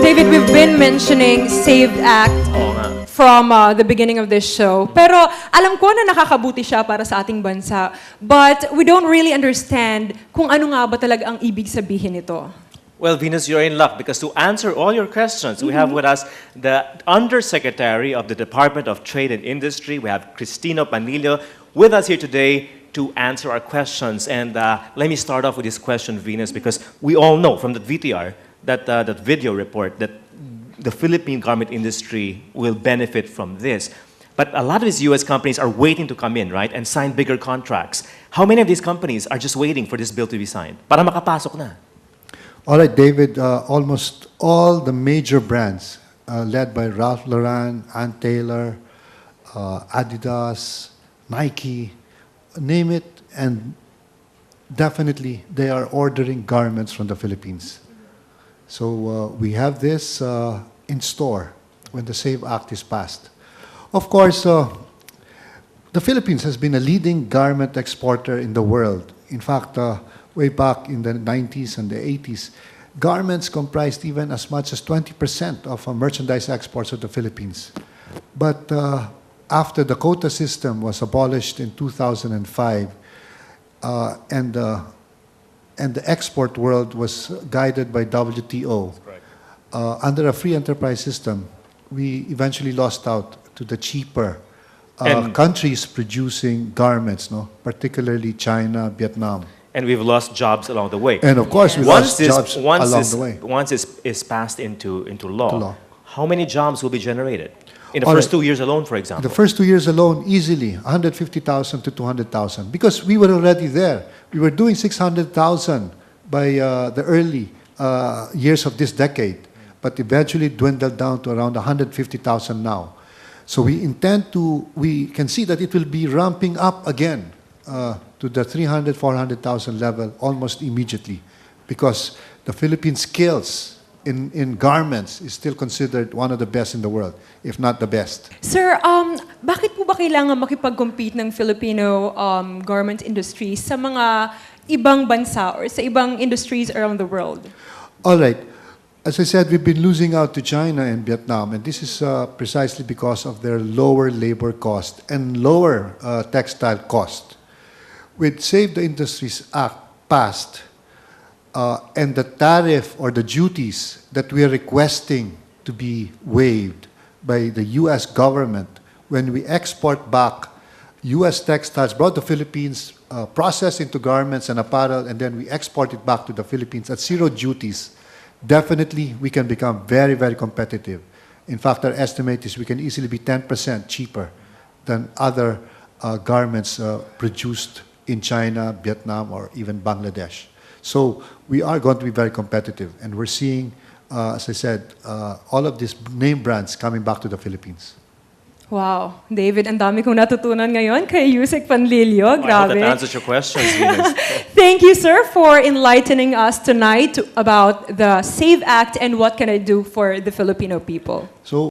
David, we've been mentioning SAVE Act from the beginning of this show. Pero alam ko na nakakabuti siya para sa ating bansa. But we don't really understand kung ano nga ba talaga ang ibig sabihin nito. Well, Venus, you're in luck because to answer all your questions, we have with us the Undersecretary of the Department of Trade and Industry. We have Secreatary Panlilio with us here today to answer our questions. And let me start off with this question, Venus, because we all know from the VTR, that video report, that the Philippine garment industry will benefit from this. But a lot of these U.S. companies are waiting to come in, right, and sign bigger contracts. How many of these companies are just waiting for this bill to be signed? Para makapasok na. All right, David, almost all the major brands led by Ralph Lauren, Ann Taylor, Adidas, Nike, name it, and definitely they are ordering garments from the Philippines. So we have this in store when the SAVE Act is passed. Of course, the Philippines has been a leading garment exporter in the world. In fact, way back in the 90s and the 80s, garments comprised even as much as 20% of merchandise exports of the Philippines. But after the quota system was abolished in 2005, and the export world was guided by WTO, under a free enterprise system, we eventually lost out to the cheaper countries producing garments, particularly China, Vietnam. And we've lost jobs along the way. And of course, we lost jobs along the way. Once is passed into law, how many jobs will be generated? In the first 2 years alone, for example. In the first 2 years alone, easily 150,000 to 200,000. Because we were already there. We were doing 600,000 by the early years of this decade, but eventually dwindled down to around 150,000 now. So we can see that it will be ramping up again to the 300,000, 400,000 level almost immediately, because the Philippine skills in garments is still considered one of the best in the world, if not the best. Sir, bakit po ba kailangan makipag-compete ng Filipino garment industry sa mga ibang bansa or sa ibang industries around the world? All right. As I said, we've been losing out to China and Vietnam, and this is precisely because of their lower labor cost and lower textile cost. With Save the Industries Act passed, and the tariff or the duties that we are requesting to be waived by the U.S. government when we export back U.S. textiles brought to the Philippines, processed into garments and apparel, and then we export it back to the Philippines at zero duties, definitely we can become very, very competitive. In fact, our estimate is we can easily be 10% cheaper than other garments produced in China, Vietnam, or even Bangladesh. So we are going to be very competitive, and we're seeing, as I said, all of these name brands coming back to the Philippines. Wow, David, ang dami kong natutunan ngayon kay Secreatary Panlilio. Grabe. I hope that answers your questions, Venus. Thank you, sir, for enlightening us tonight about the SAVE Act and what can I do for the Filipino people. So